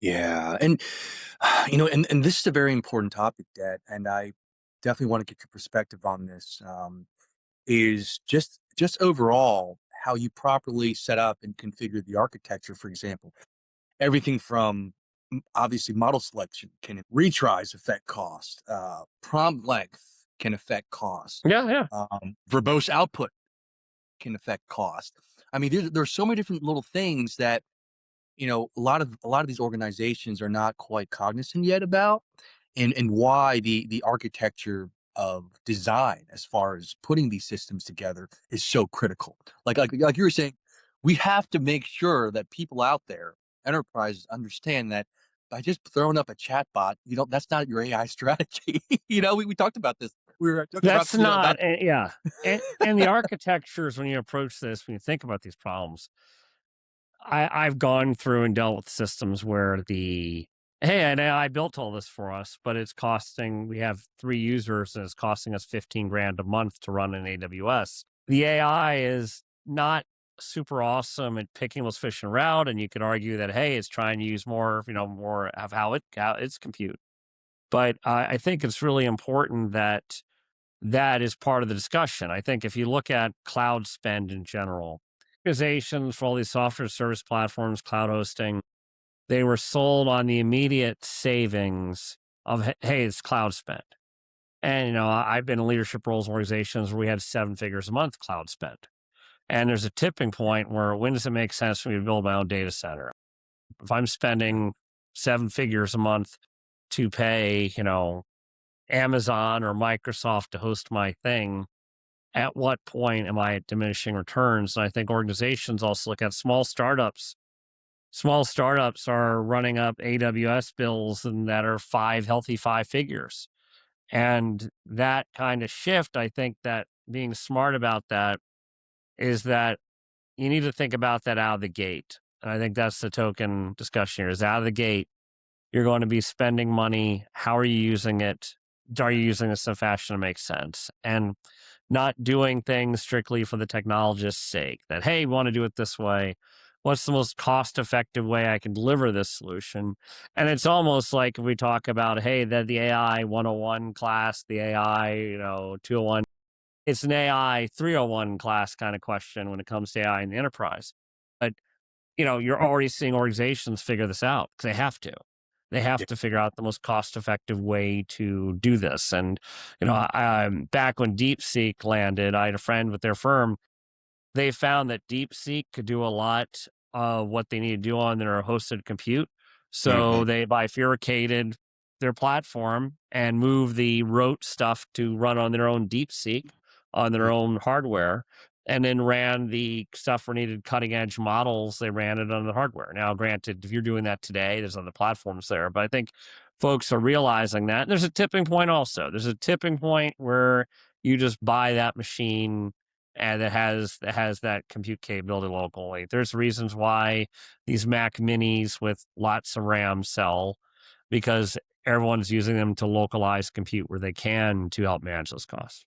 Yeah, and and this is a very important topic, Dad, and I definitely want to get your perspective on this. Is just overall how you properly set up and configure the architecture, for example. Everything from obviously model selection can retries affect cost, prompt length can affect cost, Yeah, yeah. verbose output can affect cost. I mean, there's so many different little things that a lot of these organizations are not quite cognizant yet about, and why the architecture of design as far as putting these systems together is so critical. Like you were saying, we have to make sure that people out there, enterprises, understand that by just throwing up a chatbot, that's not your AI strategy. We talked about this. We were talking about That's not, about yeah. And the architectures, when you approach this, when you think about these problems, I've gone through and dealt with systems where hey, and AI built all this for us, but we have 3 users and it's costing us 15 grand a month to run in AWS. The AI is not super awesome at picking those efficient route. And you could argue that, hey, it's trying to use more of how it's compute. But I think it's really important that that is part of the discussion. I think if you look at cloud spend in general, organizations for all these software service platforms, cloud hosting, they were sold on the immediate savings of, hey, it's cloud spend. And, I've been in leadership roles in organizations where we had 7 figures a month cloud spend. And there's a tipping point where when does it make sense for me to build my own data center? If I'm spending 7 figures a month to pay, Amazon or Microsoft to host my thing, at what point am I at diminishing returns? And I think organizations also look at small startups. Small startups are running up AWS bills and that are healthy 5 figures. And that kind of shift, I think that being smart about that is that you need to think about that out of the gate. And I think that's the token discussion here is out of the gate. You're going to be spending money. How are you using it? Are you using this in a fashion that makes sense? And not doing things strictly for the technologist's sake that, hey, we want to do it this way. What's the most cost effective way I can deliver this solution? And it's almost like if we talk about, hey, the AI 101 class, the AI, 201, it's an AI 301 class kind of question when it comes to AI in the enterprise. But you're already seeing organizations figure this out because they have to. They have yeah, to figure out the most cost-effective way to do this. And back when DeepSeek landed, I had a friend with their firm. They found that DeepSeek could do a lot of what they need to do on their hosted compute. mhm, So they bifurcated their platform and moved the rote stuff to run on their own DeepSeek on their mhm, own hardware, and then ran the stuff where needed cutting edge models. They ran it on the hardware. Now, granted, if you're doing that today, there's other platforms there, but I think folks are realizing that. And there's a tipping point also. There's a tipping point where you just buy that machine and it has that compute capability locally. There's reasons why these Mac Minis with lots of RAM sell because everyone's using them to localize compute where they can to help manage those costs.